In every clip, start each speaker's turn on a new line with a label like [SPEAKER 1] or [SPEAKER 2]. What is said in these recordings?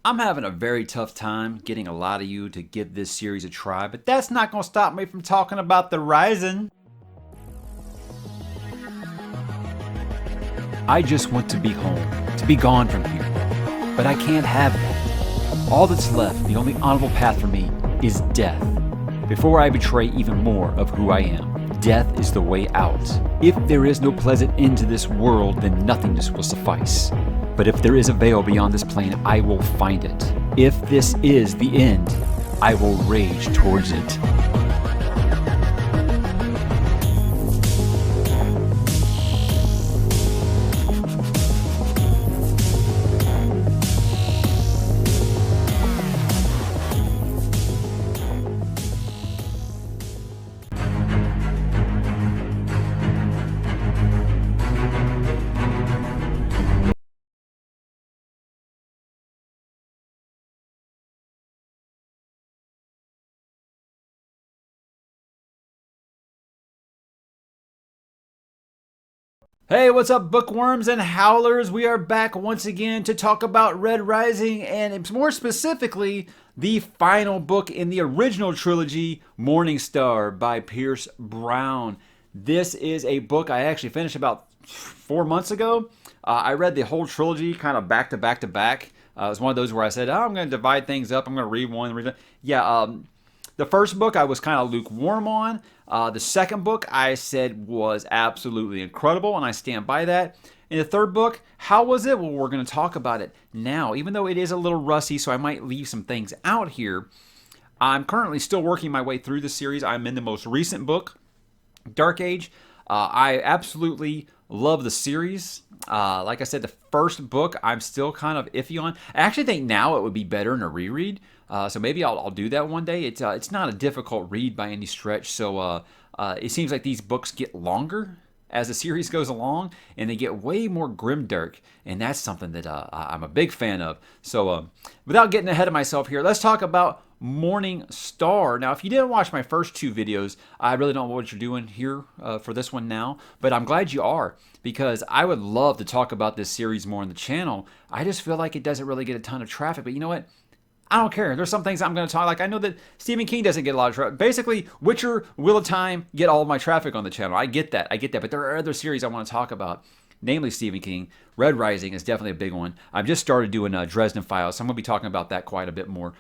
[SPEAKER 1] I'm having a very tough time getting a lot of you to give this series a try, but that's not going to stop me from talking about The Rising. I just want to be home, to be gone from here. But I can't have that. All that's left, the only honorable path for me, is death. Before I betray even more of who I am, death is the way out. If there is no pleasant end to this world, then nothingness will suffice. But if there is a veil beyond this plane, I will find it. If this is the end, I will rage towards it. Hey, what's up, bookworms and howlers? We are back once again to talk about Red Rising, and more specifically, the final book in the original trilogy, Morning Star by Pierce Brown. This is a book I actually finished about 4 months ago. I read the whole trilogy kind of back to back to back. It was one of those where I said, I'm going to divide things up. I'm going to read one, read that. Yeah, the first book I was kind of lukewarm on. The second book I said was absolutely incredible, and I stand by that. In the third book, how was it? Well, we're going to talk about it now. Even though it is a little rusty, so I might leave some things out here. I'm currently still working my way through the series. I'm in the most recent book, Dark Age. I absolutely love the series. Like I said, the first book I'm still kind of iffy on. I actually think now it would be better in a reread. So maybe I'll do that one day. It's not a difficult read by any stretch. So it seems like these books get longer as the series goes along, and they get way more grimdark, and that's something that I'm a big fan of. So without getting ahead of myself here, let's talk about Morning Star. Now, if you didn't watch my first two videos, I really don't know what you're doing here for this one now, but I'm glad you are, because I would love to talk about this series more on the channel. I just feel like it doesn't really get a ton of traffic, but you know what? I don't care. There's some things I'm going to talk like. I know that Stephen King doesn't get a lot of traffic. Basically, Witcher, Wheel of Time get all of my traffic on the channel. I get that. But there are other series I want to talk about, namely Stephen King. Red Rising is definitely a big one. I've just started doing Dresden Files, so I'm going to be talking about that quite a bit more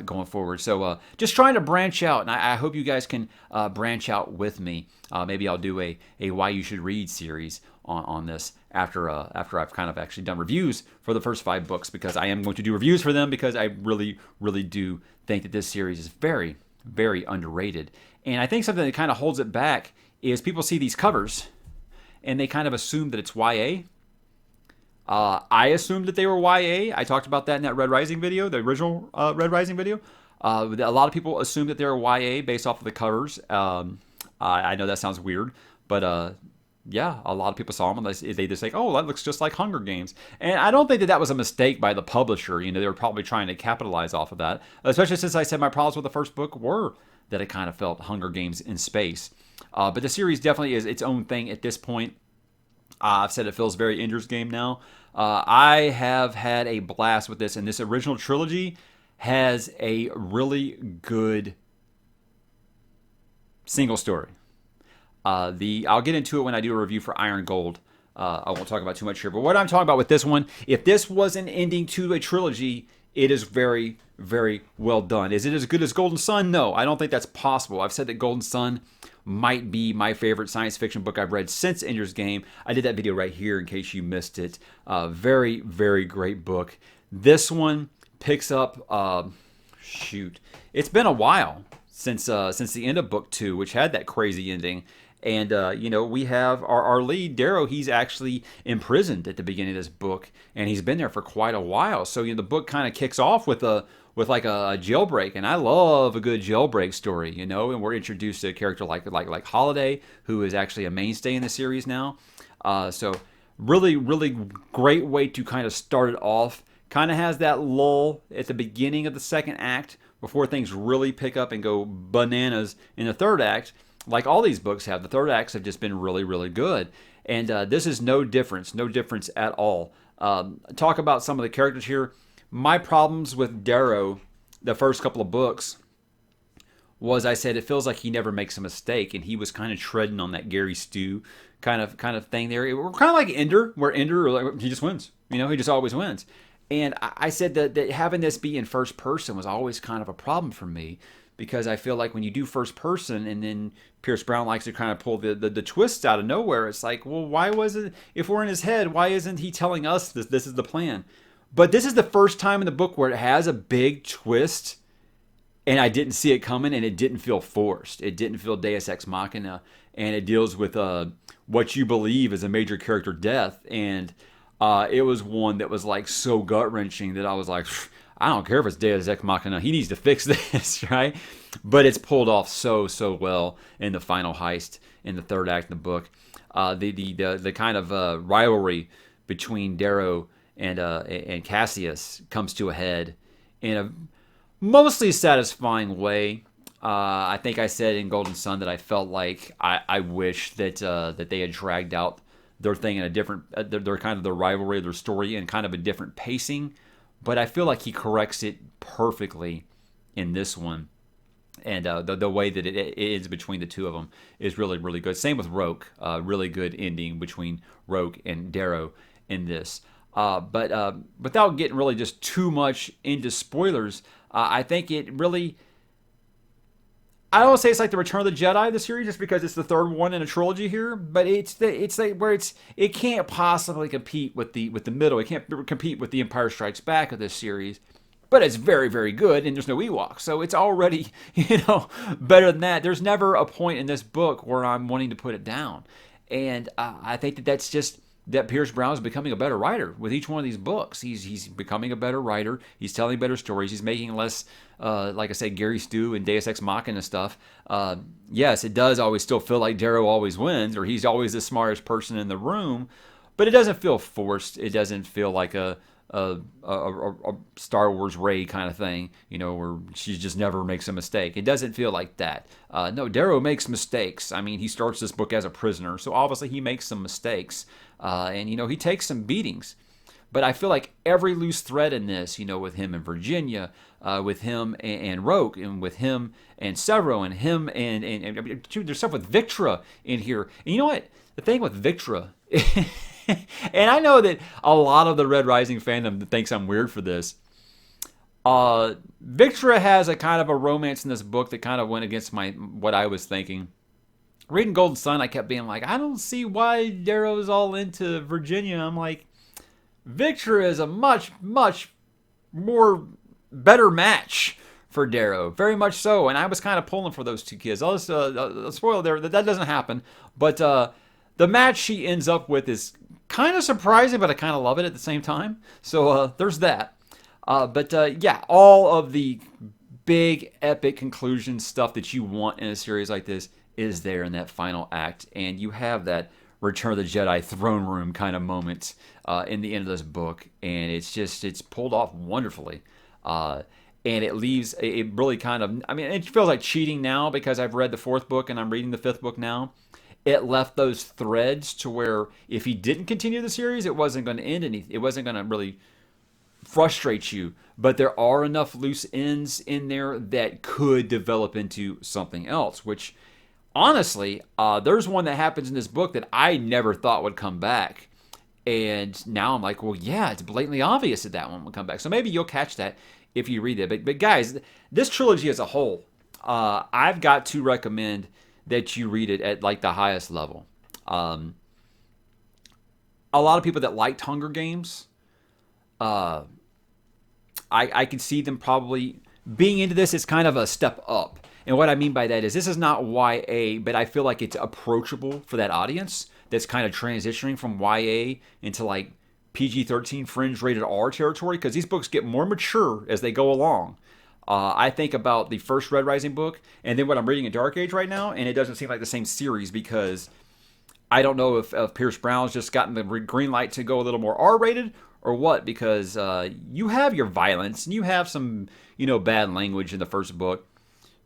[SPEAKER 1] going forward. So just trying to branch out, and I hope you guys can branch out with me. Maybe I'll do a Why You Should Read series on this after I've kind of actually done reviews for the first 5 books, because I am going to do reviews for them, because I really, really do think that this series is very, very underrated. And I think something that kind of holds it back is people see these covers and they kind of assume that it's YA. I assumed that they were YA. I talked about that in that Red Rising video, the original Red Rising video. A lot of people assume that they're YA based off of the covers. I know that sounds weird, but yeah, a lot of people saw them and they just think, oh, that looks just like Hunger Games. And I don't think that was a mistake by the publisher. You know, they were probably trying to capitalize off of that, especially since I said my problems with the first book were that it kind of felt Hunger Games in space. But the series definitely is its own thing at this point. I've said it feels very Ender's Game now. I have had a blast with this, and this original trilogy has a really good single story. I'll get into it when I do a review for Iron Gold. I won't talk about too much here, but what I'm talking about with this one, if this was an ending to a trilogy, it is very, very well done. Is it as good as Golden Sun? No, I don't think that's possible. I've said that Golden Sun might be my favorite science fiction book I've read since Ender's Game. I did that video right here in case you missed it. Very, very great book. This one picks up, it's been a while since the end of book 2, which had that crazy ending. And, we have our lead, Darrow. He's actually imprisoned at the beginning of this book, and he's been there for quite a while. So, the book kind of kicks off with like a jailbreak, and I love a good jailbreak story, and we're introduced to a character like Holiday, who is actually a mainstay in the series now. So, really, really great way to kind of start it off. Kind of has that lull at the beginning of the second act before things really pick up and go bananas in the third act. Like all these books have, the third acts have just been really, really good. And this is no difference at all. Talk about some of the characters here. my problems with Darrow, the first couple of books, was I said it feels like he never makes a mistake, and he was kind of treading on that Gary Stu kind of thing there. We're kind of like Ender, where Ender like, he just wins. He just always wins. And I said that having this be in first person was always kind of a problem for me, because I feel like when you do first person and then Pierce Brown likes to kind of pull the twists out of nowhere, it's like, well, why wasn't, if we're in his head, why isn't he telling us this is the plan? But this is the first time in the book where it has a big twist, and I didn't see it coming, and it didn't feel forced. It didn't feel Deus Ex Machina, and it deals with what you believe is a major character death, and it was one that was like so gut-wrenching that I was like, I don't care if it's Deus Ex Machina, he needs to fix this, right? But it's pulled off so well in the final heist in the third act of the book. The kind of rivalry between Darrow and Cassius comes to a head in a mostly satisfying way. I think I said in Golden Sun that I felt like I wish that they had dragged out their thing in a different, their kind of the rivalry of their story in kind of a different pacing. But I feel like he corrects it perfectly in this one. And the way that it is between the two of them is really, really good. Same with Roke. Really good ending between Roke and Darrow in this. But without getting really just too much into spoilers, I think it really, I don't say it's like the Return of the Jedi, the series, just because it's the third one in a trilogy here. But it's like where it can't possibly compete with the middle. It can't compete with the Empire Strikes Back of this series. But it's very, very good, and there's no Ewoks, so it's already better than that. There's never a point in this book where I'm wanting to put it down, and I think that's just that Pierce Brown is becoming a better writer with each one of these books. He's becoming a better writer. He's telling better stories. He's making less, like I said, Gary Stu and Deus Ex Machina stuff. Yes, it does always still feel like Darrow always wins, or he's always the smartest person in the room, but it doesn't feel forced. It doesn't feel like a Star Wars Rey kind of thing, where she just never makes a mistake. It doesn't feel like that. No, Darrow makes mistakes. I mean, he starts this book as a prisoner, so obviously he makes some mistakes, and he takes some beatings. But I feel like every loose thread in this, with him and Virginia, with him and Roke, and with him and Severo, and him and there's stuff with Victra in here. And you know what? The thing with Victra. And I know that a lot of the Red Rising fandom thinks I'm weird for this. Victra has a kind of a romance in this book that kind of went against what I was thinking. Reading Golden Sun, I kept being like, I don't see why Darrow's all into Virginia. I'm like, Victra is a much, much more better match for Darrow. Very much so. And I was kind of pulling for those two kids. I'll just spoil there. That doesn't happen. But the match she ends up with is kind of surprising, but I kind of love it at the same time. So there's that. Yeah, all of the big, epic conclusion stuff that you want in a series like this is there in that final act. And you have that Return of the Jedi throne room kind of moment in the end of this book. And it's pulled off wonderfully. And it leaves it really kind of, I mean, it feels like cheating now because I've read the fourth book and I'm reading the fifth book now. It left those threads to where if he didn't continue the series, it wasn't going to end anything. It wasn't going to really frustrate you. But there are enough loose ends in there that could develop into something else, which honestly, there's one that happens in this book that I never thought would come back. And now I'm like, well, yeah, it's blatantly obvious that one will come back. So maybe you'll catch that if you read it. But guys, this trilogy as a whole, I've got to recommend that you read it at like the highest level. A lot of people that liked Hunger Games, I could see them probably being into this. It's kind of a step up. And what I mean by that is this is not YA, but I feel like it's approachable for that audience that's kind of transitioning from YA into like PG-13 fringe rated R territory, because these books get more mature as they go along. I think about the first Red Rising book and then what I'm reading in Dark Age right now, and it doesn't seem like the same series because I don't know if Pierce Brown's just gotten the green light to go a little more R-rated or what, because you have your violence and you have some, bad language in the first book,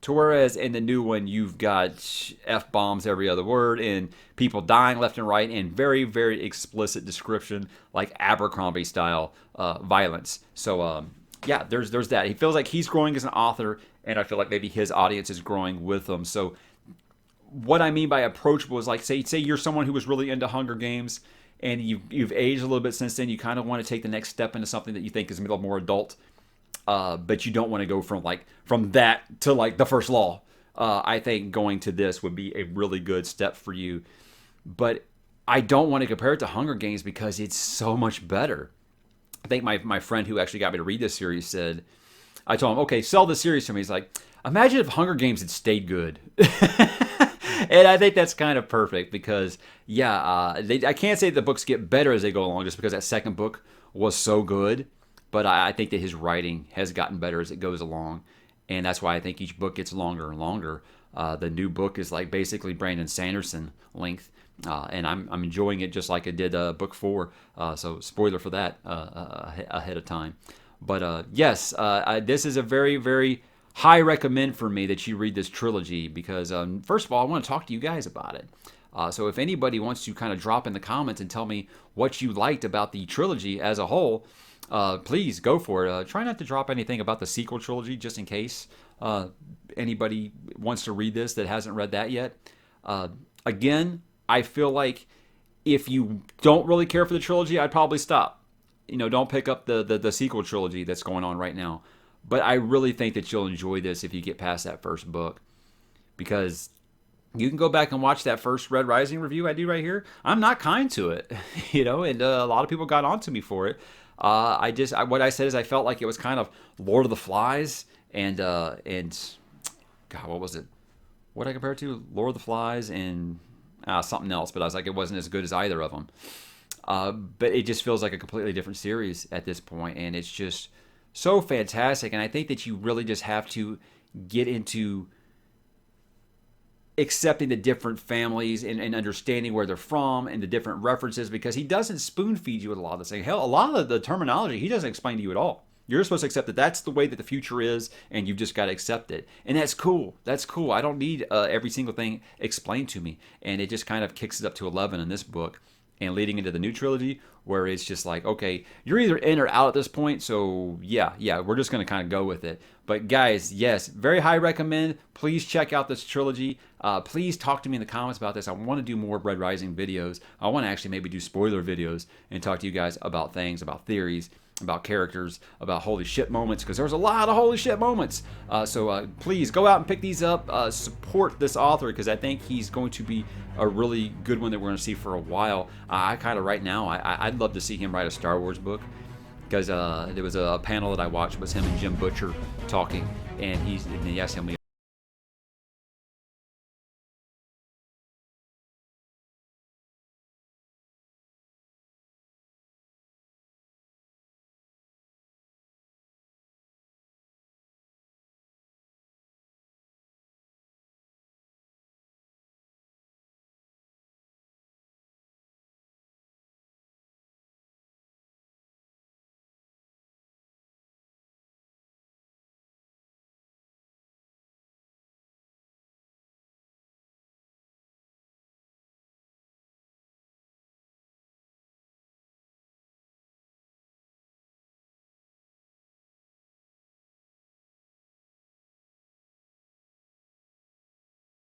[SPEAKER 1] to whereas in the new one you've got F-bombs every other word and people dying left and right and very, very explicit description like Abercrombie style violence. So yeah, there's that. He feels like he's growing as an author, and I feel like maybe his audience is growing with him. So what I mean by approachable is like say you're someone who was really into Hunger Games, and you've aged a little bit since then. You kind of want to take the next step into something that you think is a little more adult, but you don't want to go from that to like the First Law. I think going to this would be a really good step for you. But I don't want to compare it to Hunger Games because it's so much better. I think my friend who actually got me to read this series said, I told him, okay, sell the series to me. He's like, imagine if Hunger Games had stayed good. And I think that's kind of perfect because, yeah, I can't say the books get better as they go along just because that second book was so good. But I think that his writing has gotten better as it goes along. And that's why I think each book gets longer and longer. The new book is like basically Brandon Sanderson length. And I'm enjoying it just like I did book 4. So spoiler for that ahead of time. But yes, this is a very, very high recommend for me that you read this trilogy because, first of all, I want to talk to you guys about it. So if anybody wants to kind of drop in the comments and tell me what you liked about the trilogy as a whole, please go for it. Try not to drop anything about the sequel trilogy just in case anybody wants to read this that hasn't read that yet. Again, I feel like if you don't really care for the trilogy, I'd probably stop. Don't pick up the sequel trilogy that's going on right now. But I really think that you'll enjoy this if you get past that first book. Because you can go back and watch that first Red Rising review I do right here. I'm not kind to it, and a lot of people got onto me for it. What I said is I felt like it was kind of Lord of the Flies and God, what was it? What did I compare it to? Lord of the Flies and something else, but I was like, it wasn't as good as either of them. But it just feels like a completely different series at this point, and it's just so fantastic. And I think that you really just have to get into accepting the different families and understanding where they're from and the different references, because he doesn't spoon feed you with a lot of this thing. Hell, a lot of the terminology he doesn't explain to you at all. You're supposed to accept that that's the way that the future is, and you've just got to accept it. And that's cool. That's cool. I don't need every single thing explained to me. And it just kind of kicks it up to 11 in this book. And leading into the new trilogy, where it's just like, okay, you're either in or out at this point, so yeah, we're just going to kind of go with it. But guys, yes, very high recommend. Please check out this trilogy. Please talk to me in the comments about this. I want to do more Red Rising videos. I want to actually maybe do spoiler videos and talk to you guys about things, about theories, about characters, about holy shit moments, because there's a lot of holy shit moments. So please go out and pick these up. Support this author, because I think he's going to be a really good one that we're going to see for a while. I kind of right now, I'd love to see him write a Star Wars book, because there was a panel that I watched was him and Jim Butcher talking, and he asked him,